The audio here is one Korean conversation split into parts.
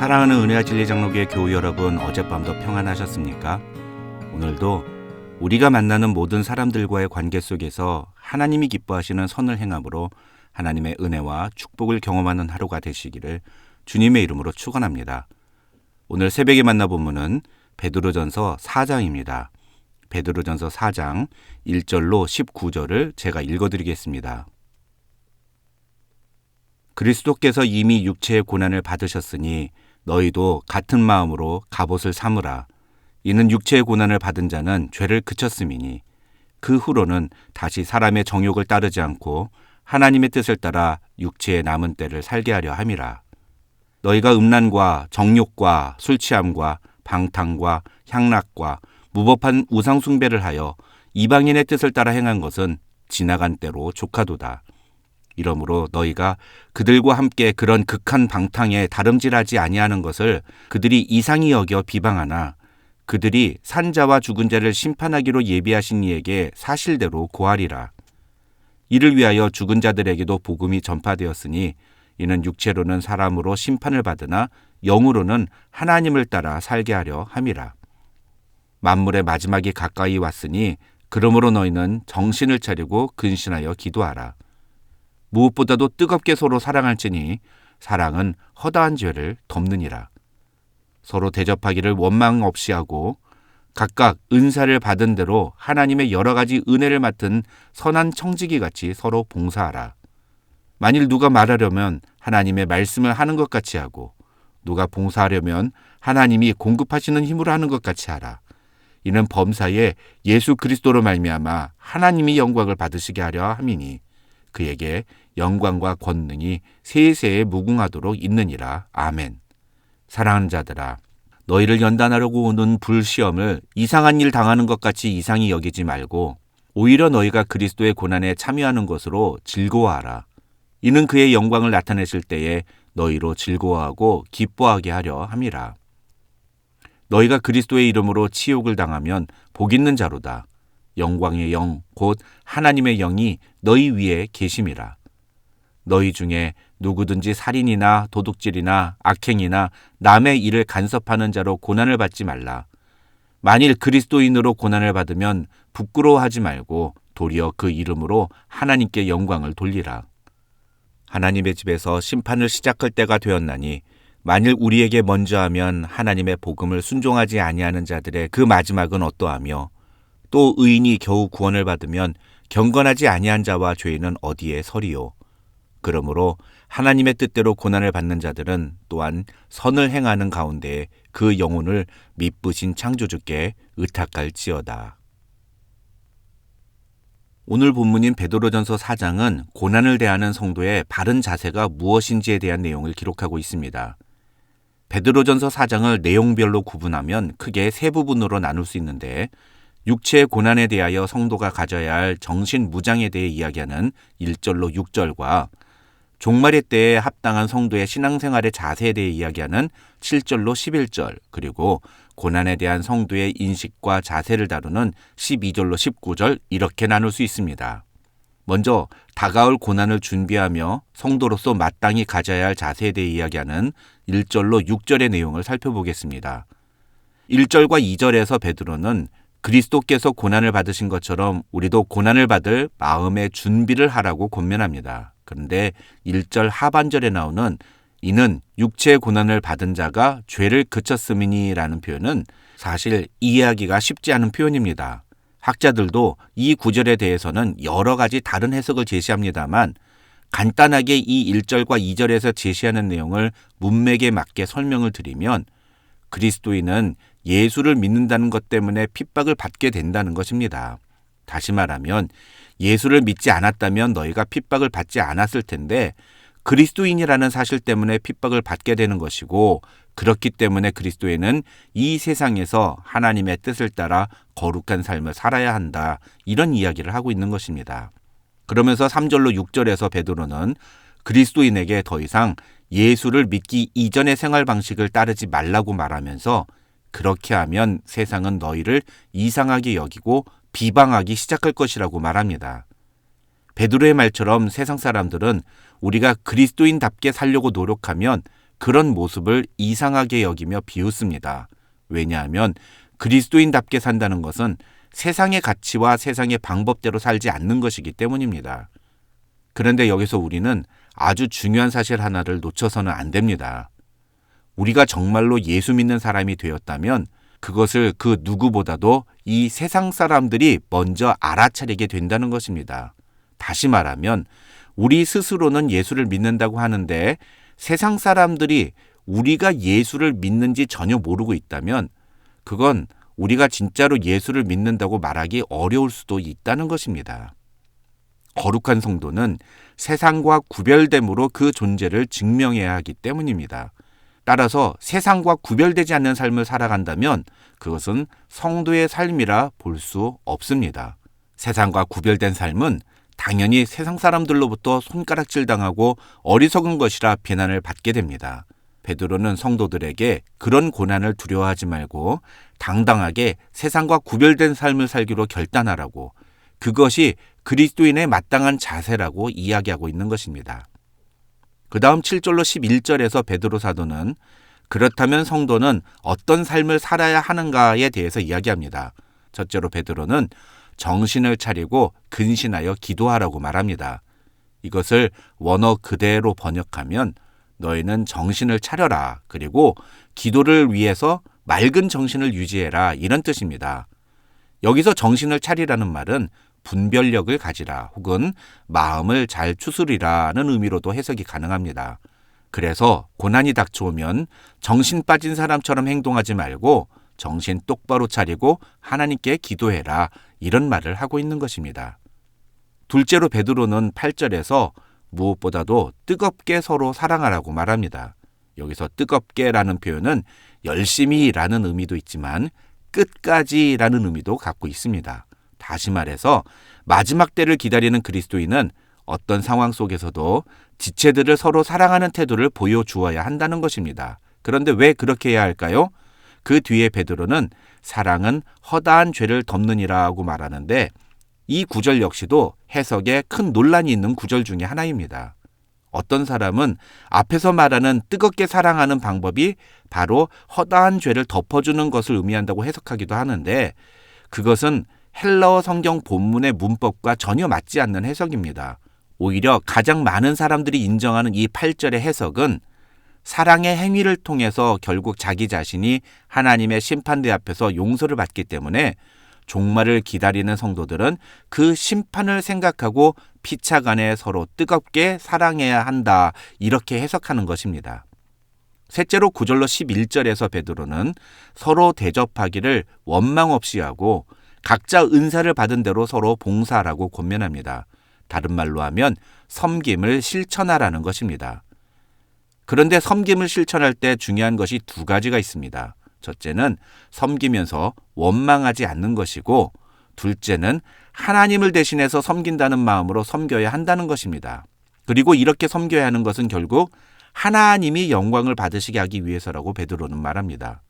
사랑하는 은혜와 진리 장로교회 교우 여러분, 어젯밤도 평안하셨습니까? 오늘도 우리가 만나는 모든 사람들과의 관계 속에서 하나님이 기뻐하시는 선을 행함으로 하나님의 은혜와 축복을 경험하는 하루가 되시기를 주님의 이름으로 축원합니다. 오늘 새벽에 만나 본문은 베드로전서 4장입니다. 베드로전서 4장 1절로 19절을 제가 읽어드리겠습니다. 그리스도께서 이미 육체의 고난을 받으셨으니 너희도 같은 마음으로 갑옷을 삼으라. 이는 육체의 고난을 받은 자는 죄를 그쳤음이니 그 후로는 다시 사람의 정욕을 따르지 않고 하나님의 뜻을 따라 육체의 남은 때를 살게 하려 함이라. 너희가 음란과 정욕과 술취함과 방탕과 향락과 무법한 우상 숭배를 하여 이방인의 뜻을 따라 행한 것은 지나간 때로 조카도다. 이러므로 너희가 그들과 함께 그런 극한 방탕에 다름질하지 아니하는 것을 그들이 이상히 여겨 비방하나 그들이 산자와 죽은 자를 심판하기로 예비하신 이에게 사실대로 고하리라. 이를 위하여 죽은 자들에게도 복음이 전파되었으니 이는 육체로는 사람으로 심판을 받으나 영으로는 하나님을 따라 살게 하려 함이라. 만물의 마지막이 가까이 왔으니 그러므로 너희는 정신을 차리고 근신하여 기도하라. 무엇보다도 뜨겁게 서로 사랑할지니 사랑은 허다한 죄를 덮느니라. 서로 대접하기를 원망 없이 하고 각각 은사를 받은 대로 하나님의 여러 가지 은혜를 맡은 선한 청지기 같이 서로 봉사하라. 만일 누가 말하려면 하나님의 말씀을 하는 것 같이 하고 누가 봉사하려면 하나님이 공급하시는 힘으로 하는 것 같이 하라. 이는 범사에 예수 그리스도로 말미암아 하나님이 영광을 받으시게 하려 함이니 그에게 영광과 권능이 세세에 무궁하도록 있느니라. 아멘. 사랑하는 자들아, 너희를 연단하려고 오는 불시험을 이상한 일 당하는 것 같이 이상히 여기지 말고 오히려 너희가 그리스도의 고난에 참여하는 것으로 즐거워하라. 이는 그의 영광을 나타내실 때에 너희로 즐거워하고 기뻐하게 하려 함이라. 너희가 그리스도의 이름으로 치욕을 당하면 복 있는 자로다. 영광의 영, 곧 하나님의 영이 너희 위에 계심이라. 너희 중에 누구든지 살인이나 도둑질이나 악행이나 남의 일을 간섭하는 자로 고난을 받지 말라. 만일 그리스도인으로 고난을 받으면 부끄러워하지 말고 도리어 그 이름으로 하나님께 영광을 돌리라. 하나님의 집에서 심판을 시작할 때가 되었나니 만일 우리에게 먼저 하면 하나님의 복음을 순종하지 아니하는 자들의 그 마지막은 어떠하며 또 의인이 겨우 구원을 받으면 경건하지 아니한 자와 죄인은 어디에 서리요. 그러므로 하나님의 뜻대로 고난을 받는 자들은 또한 선을 행하는 가운데 그 영혼을 미쁘신 창조주께 의탁할지어다. 오늘 본문인 베드로전서 4장은 고난을 대하는 성도의 바른 자세가 무엇인지에 대한 내용을 기록하고 있습니다. 베드로전서 4장을 내용별로 구분하면 크게 세 부분으로 나눌 수 있는데 육체의 고난에 대하여 성도가 가져야 할 정신무장에 대해 이야기하는 1절로 6절과 종말의 때에 합당한 성도의 신앙생활의 자세에 대해 이야기하는 7절로 11절, 그리고 고난에 대한 성도의 인식과 자세를 다루는 12절로 19절 이렇게 나눌 수 있습니다. 먼저 다가올 고난을 준비하며 성도로서 마땅히 가져야 할 자세에 대해 이야기하는 1절로 6절의 내용을 살펴보겠습니다. 1절과 2절에서 베드로는 그리스도께서 고난을 받으신 것처럼 우리도 고난을 받을 마음의 준비를 하라고 권면합니다. 그런데 1절 하반절에 나오는 이는 육체의 고난을 받은 자가 죄를 그쳤음이니 라는 표현은 사실 이해하기가 쉽지 않은 표현입니다. 학자들도 이 구절에 대해서는 여러 가지 다른 해석을 제시합니다만 간단하게 이 1절과 2절에서 제시하는 내용을 문맥에 맞게 설명을 드리면 그리스도인은 예수를 믿는다는 것 때문에 핍박을 받게 된다는 것입니다. 다시 말하면 예수를 믿지 않았다면 너희가 핍박을 받지 않았을 텐데 그리스도인이라는 사실 때문에 핍박을 받게 되는 것이고 그렇기 때문에 그리스도인은 이 세상에서 하나님의 뜻을 따라 거룩한 삶을 살아야 한다. 이런 이야기를 하고 있는 것입니다. 그러면서 3절로 6절에서 베드로는 그리스도인에게 더 이상 예수를 믿기 이전의 생활 방식을 따르지 말라고 말하면서 그렇게 하면 세상은 너희를 이상하게 여기고 비방하기 시작할 것이라고 말합니다. 베드로의 말처럼 세상 사람들은 우리가 그리스도인답게 살려고 노력하면 그런 모습을 이상하게 여기며 비웃습니다. 왜냐하면 그리스도인답게 산다는 것은 세상의 가치와 세상의 방법대로 살지 않는 것이기 때문입니다. 그런데 여기서 우리는 아주 중요한 사실 하나를 놓쳐서는 안 됩니다. 우리가 정말로 예수 믿는 사람이 되었다면 그것을 그 누구보다도 이 세상 사람들이 먼저 알아차리게 된다는 것입니다. 다시 말하면 우리 스스로는 예수를 믿는다고 하는데 세상 사람들이 우리가 예수를 믿는지 전혀 모르고 있다면 그건 우리가 진짜로 예수를 믿는다고 말하기 어려울 수도 있다는 것입니다. 거룩한 성도는 세상과 구별됨으로 그 존재를 증명해야 하기 때문입니다. 따라서 세상과 구별되지 않는 삶을 살아간다면 그것은 성도의 삶이라 볼 수 없습니다. 세상과 구별된 삶은 당연히 세상 사람들로부터 손가락질 당하고 어리석은 것이라 비난을 받게 됩니다. 베드로는 성도들에게 그런 고난을 두려워하지 말고 당당하게 세상과 구별된 삶을 살기로 결단하라고, 그것이 그리스도인의 마땅한 자세라고 이야기하고 있는 것입니다. 그 다음 7절로 11절에서 베드로 사도는 그렇다면 성도는 어떤 삶을 살아야 하는가에 대해서 이야기합니다. 첫째로 베드로는 정신을 차리고 근신하여 기도하라고 말합니다. 이것을 원어 그대로 번역하면 너희는 정신을 차려라, 그리고 기도를 위해서 맑은 정신을 유지해라, 이런 뜻입니다. 여기서 정신을 차리라는 말은 분별력을 가지라 혹은 마음을 잘 추스리라는 의미로도 해석이 가능합니다. 그래서 고난이 닥쳐오면 정신 빠진 사람처럼 행동하지 말고 정신 똑바로 차리고 하나님께 기도해라, 이런 말을 하고 있는 것입니다. 둘째로 베드로는 8절에서 무엇보다도 뜨겁게 서로 사랑하라고 말합니다. 여기서 뜨겁게라는 표현은 열심히라는 의미도 있지만 끝까지라는 의미도 갖고 있습니다. 다시 말해서 마지막 때를 기다리는 그리스도인은 어떤 상황 속에서도 지체들을 서로 사랑하는 태도를 보여주어야 한다는 것입니다. 그런데 왜 그렇게 해야 할까요? 그 뒤에 베드로는 사랑은 허다한 죄를 덮느니라고 말하는데 이 구절 역시도 해석에 큰 논란이 있는 구절 중에 하나입니다. 어떤 사람은 앞에서 말하는 뜨겁게 사랑하는 방법이 바로 허다한 죄를 덮어주는 것을 의미한다고 해석하기도 하는데 그것은 헬라어 성경 본문의 문법과 전혀 맞지 않는 해석입니다. 오히려 가장 많은 사람들이 인정하는 이 8절의 해석은 사랑의 행위를 통해서 결국 자기 자신이 하나님의 심판대 앞에서 용서를 받기 때문에 종말을 기다리는 성도들은 그 심판을 생각하고 피차간에 서로 뜨겁게 사랑해야 한다, 이렇게 해석하는 것입니다. 셋째로 9절로 11절에서 베드로는 서로 대접하기를 원망 없이 하고 각자 은사를 받은 대로 서로 봉사하라고 권면합니다. 다른 말로 하면 섬김을 실천하라는 것입니다. 그런데 섬김을 실천할 때 중요한 것이 두 가지가 있습니다. 첫째는 섬기면서 원망하지 않는 것이고, 둘째는 하나님을 대신해서 섬긴다는 마음으로 섬겨야 한다는 것입니다. 그리고 이렇게 섬겨야 하는 것은 결국 하나님이 영광을 받으시게 하기 위해서라고 베드로는 말합니다.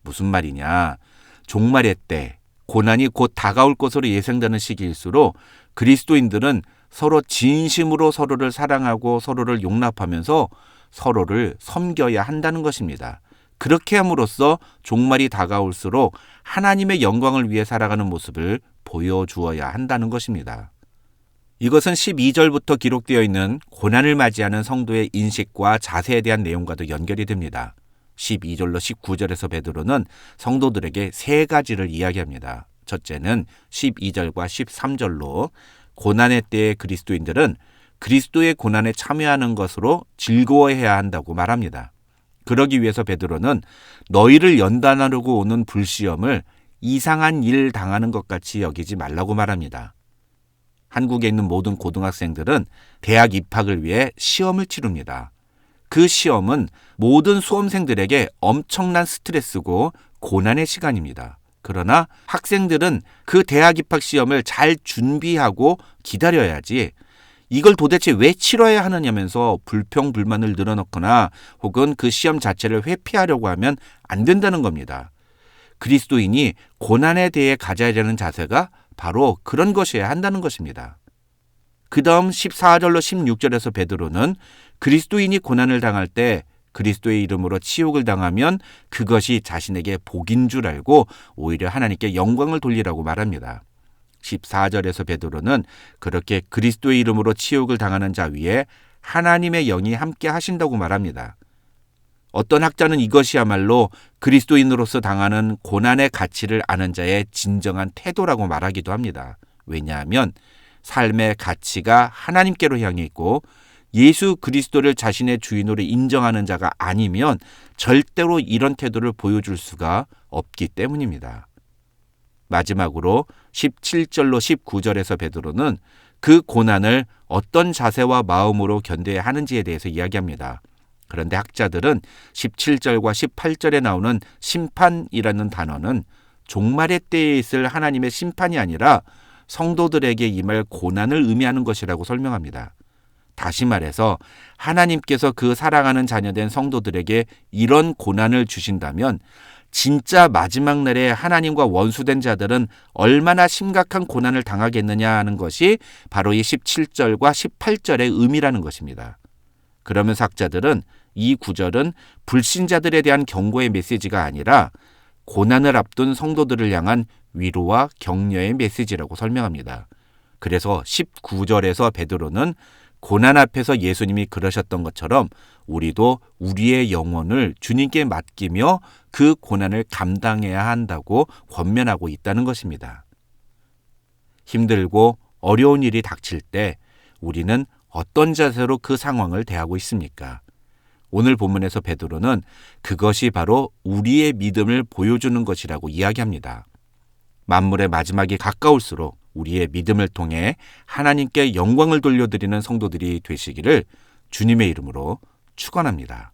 무슨 말이냐? 종말의 때 고난이 곧 다가올 것으로 예상되는 시기일수록 그리스도인들은 서로 진심으로 서로를 사랑하고 서로를 용납하면서 서로를 섬겨야 한다는 것입니다. 그렇게 함으로써 종말이 다가올수록 하나님의 영광을 위해 살아가는 모습을 보여주어야 한다는 것입니다. 이것은 12절부터 기록되어 있는 고난을 맞이하는 성도의 인식과 자세에 대한 내용과도 연결이 됩니다. 12절로 19절에서 베드로는 성도들에게 세 가지를 이야기합니다. 첫째는 12절과 13절로 고난의 때의 그리스도인들은 그리스도의 고난에 참여하는 것으로 즐거워해야 한다고 말합니다. 그러기 위해서 베드로는 너희를 연단하려고 오는 불시험을 이상한 일 당하는 것 같이 여기지 말라고 말합니다. 한국에 있는 모든 고등학생들은 대학 입학을 위해 시험을 치릅니다. 그 시험은 모든 수험생들에게 엄청난 스트레스고 고난의 시간입니다. 그러나 학생들은 그 대학 입학 시험을 잘 준비하고 기다려야지 이걸 도대체 왜 치러야 하느냐면서 불평불만을 늘어놓거나 혹은 그 시험 자체를 회피하려고 하면 안 된다는 겁니다. 그리스도인이 고난에 대해 가져야 되는 자세가 바로 그런 것이어야 한다는 것입니다. 그 다음 14절로 16절에서 베드로는 그리스도인이 고난을 당할 때 그리스도의 이름으로 치욕을 당하면 그것이 자신에게 복인 줄 알고 오히려 하나님께 영광을 돌리라고 말합니다. 14절에서 베드로는 그렇게 그리스도의 이름으로 치욕을 당하는 자 위에 하나님의 영이 함께 하신다고 말합니다. 어떤 학자는 이것이야말로 그리스도인으로서 당하는 고난의 가치를 아는 자의 진정한 태도라고 말하기도 합니다. 왜냐하면 삶의 가치가 하나님께로 향해 있고 예수 그리스도를 자신의 주인으로 인정하는 자가 아니면 절대로 이런 태도를 보여줄 수가 없기 때문입니다. 마지막으로 17절로 19절에서 베드로는 그 고난을 어떤 자세와 마음으로 견뎌야 하는지에 대해서 이야기합니다. 그런데 학자들은 17절과 18절에 나오는 심판이라는 단어는 종말의 때에 있을 하나님의 심판이 아니라 성도들에게 임할 고난을 의미하는 것이라고 설명합니다. 다시 말해서 하나님께서 그 사랑하는 자녀된 성도들에게 이런 고난을 주신다면 진짜 마지막 날에 하나님과 원수된 자들은 얼마나 심각한 고난을 당하겠느냐 하는 것이 바로 이 17절과 18절의 의미라는 것입니다. 그러면서 학자들은 이 구절은 불신자들에 대한 경고의 메시지가 아니라 고난을 앞둔 성도들을 향한 위로와 격려의 메시지라고 설명합니다. 그래서 19절에서 베드로는 고난 앞에서 예수님이 그러셨던 것처럼 우리도 우리의 영혼을 주님께 맡기며 그 고난을 감당해야 한다고 권면하고 있다는 것입니다. 힘들고 어려운 일이 닥칠 때 우리는 어떤 자세로 그 상황을 대하고 있습니까? 오늘 본문에서 베드로는 그것이 바로 우리의 믿음을 보여주는 것이라고 이야기합니다. 만물의 마지막이 가까울수록 우리의 믿음을 통해 하나님께 영광을 돌려드리는 성도들이 되시기를 주님의 이름으로 축원합니다.